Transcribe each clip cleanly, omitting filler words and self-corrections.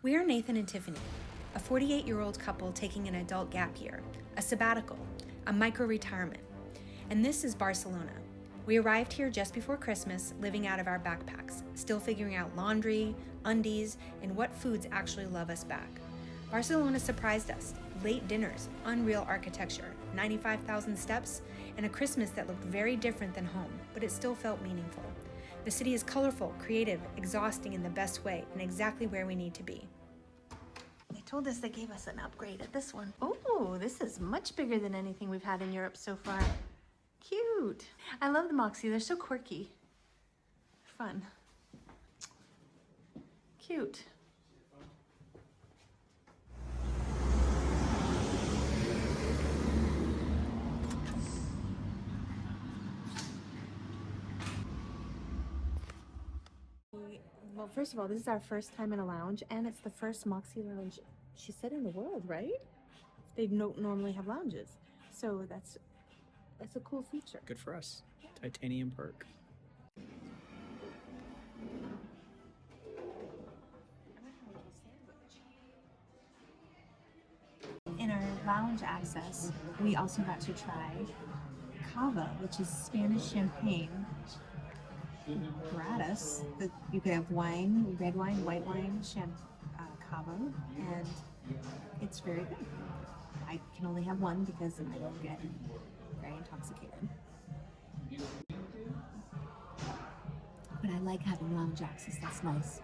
We are Nathan and Tiffany, a 48-year-old couple taking an adult gap year, a sabbatical, a micro-retirement. And this is Barcelona. We arrived here just before Christmas, living out of our backpacks, still figuring out laundry, undies, and what foods actually love us back. Barcelona surprised us. Late dinners, unreal architecture, 95,000 steps, and a Christmas that looked very different than home, but it still felt meaningful. The city is colorful, creative, exhausting in the best way, and exactly where we need to be. They told us they gave us an upgrade at this one. Oh, this is much bigger than anything we've had in Europe so far. Cute. I love the Moxie. They're so quirky. Fun. Cute. Well, first of all, this is our first time in a lounge, and it's the first Moxie lounge, she said, in the world, right? They don't normally have lounges, so that's a cool feature. Good for us. Titanium perk. In our lounge access, we also got to try cava, which is Spanish champagne. Gratis. You could have wine, red wine, white wine, cava, and it's very good. I can only have one because I don't get very intoxicated. But I like having lounge access, that's nice.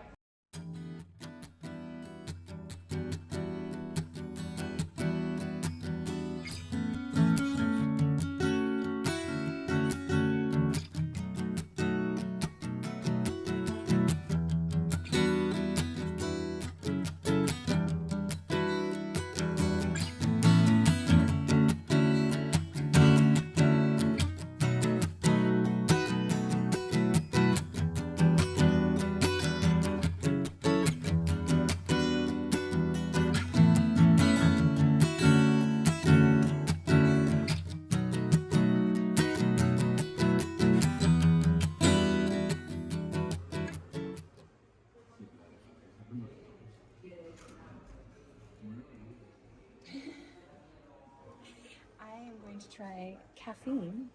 To try caffeine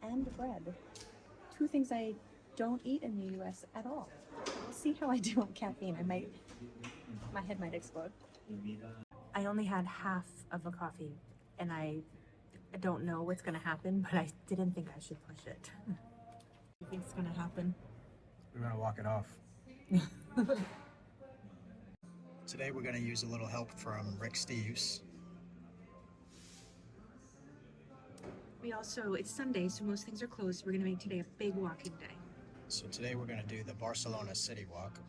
and bread. Two things I don't eat in the US at all. We'll see how I do on caffeine. My head might explode. I only had half of a coffee, and I don't know what's gonna happen, but I didn't think I should push it. What do you think's gonna happen? We're gonna walk it off. Today we're gonna use a little help from Rick Steves. It's Sunday, so most things are closed. We're gonna make today a big walking day. So today we're gonna do the Barcelona City Walk.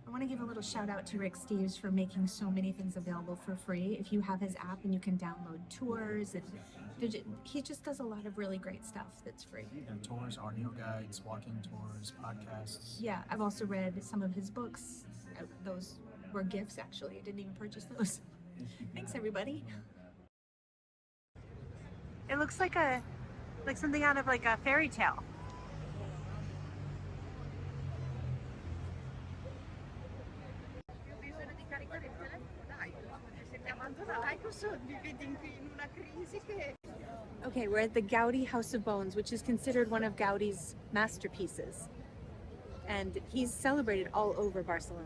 I want to give a little shout out to Rick Steves for making so many things available for free. If you have his app and you can download tours, and he just does a lot of really great stuff that's free. And tours, audio guides, walking tours, podcasts. Yeah, I've also read some of his books. Those were gifts, actually. I didn't even purchase those. Thanks, everybody. It looks like something out of like a fairy tale. Okay, we're at the Gaudí House of Bones, which is considered one of Gaudí's masterpieces. And he's celebrated all over Barcelona.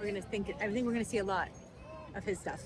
I think we're gonna see a lot of his stuff.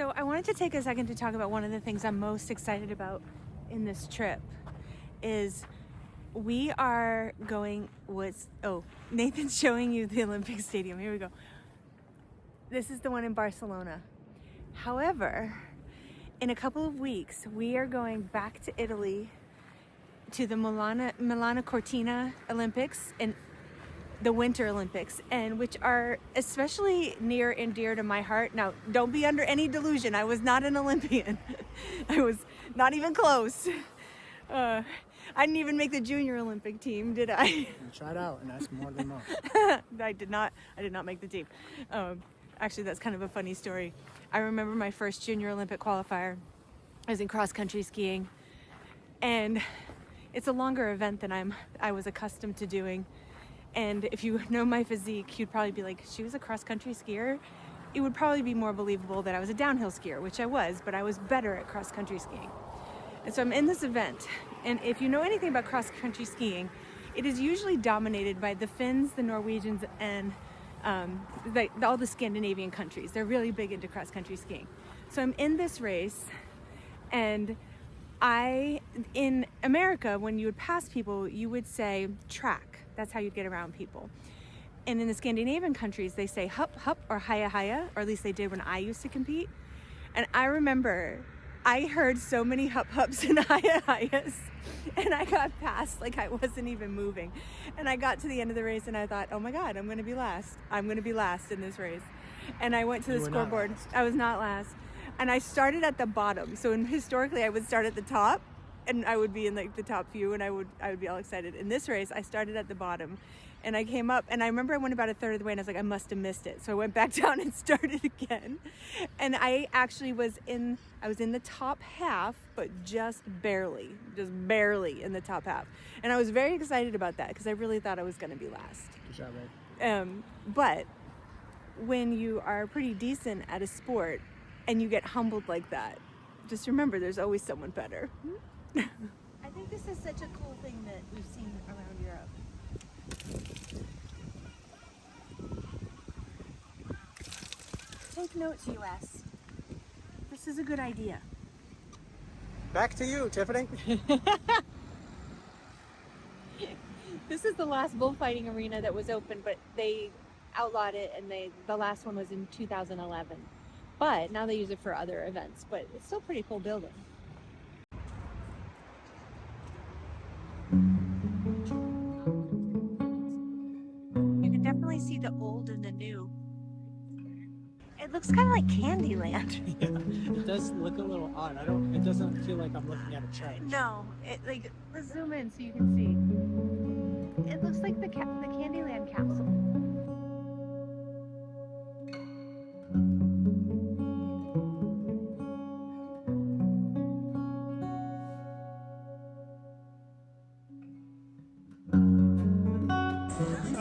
So I wanted to take a second to talk about one of the things I'm most excited about in this trip is we are going Nathan's showing you the Olympic Stadium. Here we go. This is the one in Barcelona. However, in a couple of weeks, we are going back to Italy to the Milano Cortina Olympics and the Winter Olympics, and which are especially near and dear to my heart. Now, don't be under any delusion. I was not an Olympian. I was not even close. I didn't even make the junior Olympic team, did I? You tried out, and that's more than most. I did not make the team. Actually, that's kind of a funny story. I remember my first junior Olympic qualifier. I was in cross country skiing, and it's a longer event than I was accustomed to doing. And if you know my physique, you'd probably be like, she was a cross country skier. It would probably be more believable that I was a downhill skier, which I was, but I was better at cross country skiing. And so I'm in this event, and if you know anything about cross country skiing, it is usually dominated by the Finns, the Norwegians, and all the Scandinavian countries. They're really big into cross country skiing. So I'm in this race, and in America, when you would pass people, you would say track. That's how you'd get around people. And in the Scandinavian countries, they say hup, hup, or haya, haya, or at least they did when I used to compete. And I remember I heard so many hup, hups and haya, hayas, and I got past like I wasn't even moving. And I got to the end of the race and I thought, oh my God, I'm going to be last. I'm going to be last in this race. And I went to the scoreboard. I was not last. And I started at the bottom. So historically, I would start at the top, and I would be in like the top few, and I would be all excited. In this race, I started at the bottom, and I came up, and I remember I went about a third of the way, and I was like, I must have missed it. So I went back down and started again. And I actually was in the top half, but just barely in the top half. And I was very excited about that because I really thought I was going to be last. Good job, babe. But when you are pretty decent at a sport and you get humbled like that, just remember there's always someone better. I think this is such a cool thing that we've seen around Europe. Take notes, US. This is a good idea. Back to you, Tiffany. This is the last bullfighting arena that was open, but they outlawed it, and the last one was in 2011. But now they use it for other events, but it's still a pretty cool building. You can definitely see the old and the new. It looks kind of like Candyland. Yeah, it does look a little odd. It doesn't feel like I'm looking at a church. No, let's zoom in so you can see. It looks like the Candyland capsule.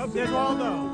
Oh, there's Waldo.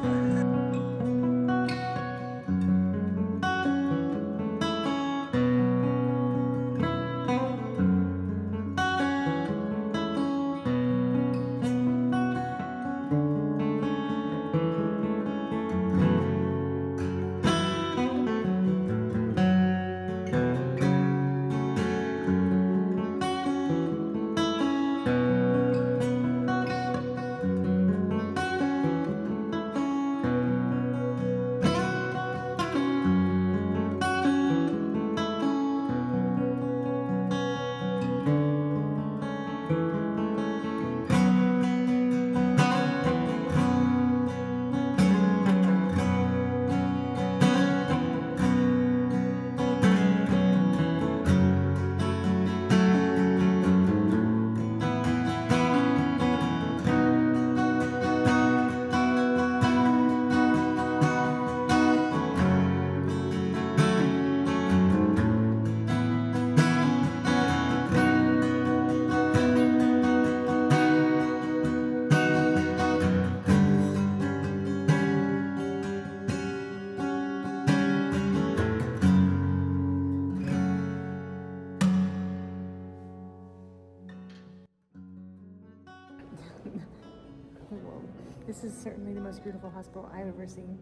This is certainly the most beautiful hospital I've ever seen.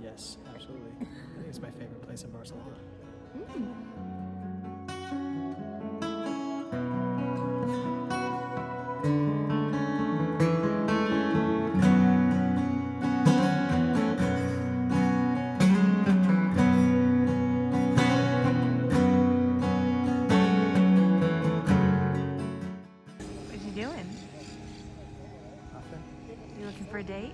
Yes, absolutely. I think it's my favorite place in Barcelona. What you doing? Nothing. You looking for a date?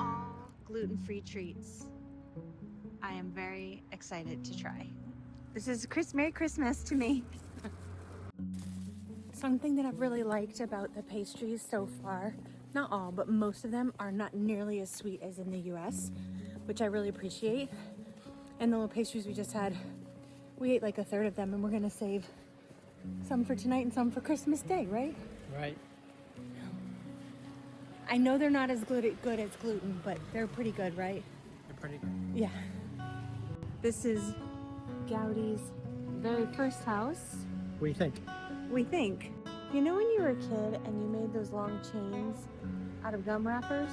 All gluten-free treats. I am very excited to try. This is Merry Christmas to me. Something that I've really liked about the pastries so far, not all, but most of them are not nearly as sweet as in the US, which I really appreciate. And the little pastries we just had, we ate like a third of them, and we're gonna save some for tonight and some for Christmas Day, right? Right. I know they're not as good as gluten, but they're pretty good, right? They're pretty good. Yeah. This is Gaudí's very first house. What do you think? We think. You know when you were a kid and you made those long chains out of gum wrappers?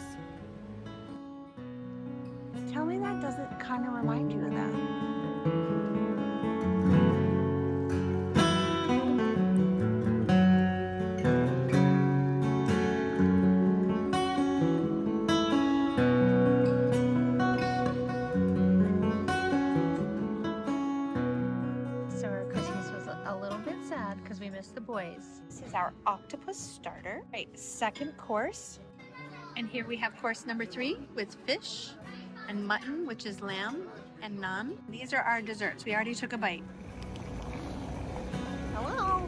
Tell me that doesn't kind of remind you of that. So our Christmas was a little bit sad because we missed the boys. This is our octopus starter. Right, second course. And here we have course number 3 with fish and mutton, which is lamb, and naan. These are our desserts. We already took a bite. Hello.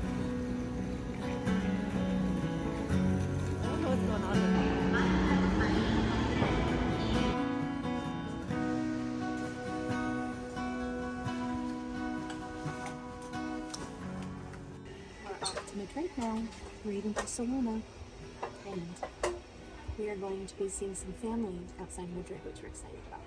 I don't know what's going on with me. We're off to Madrid now. We're leaving Barcelona. And we are going to be seeing some family outside Madrid, which we're excited about.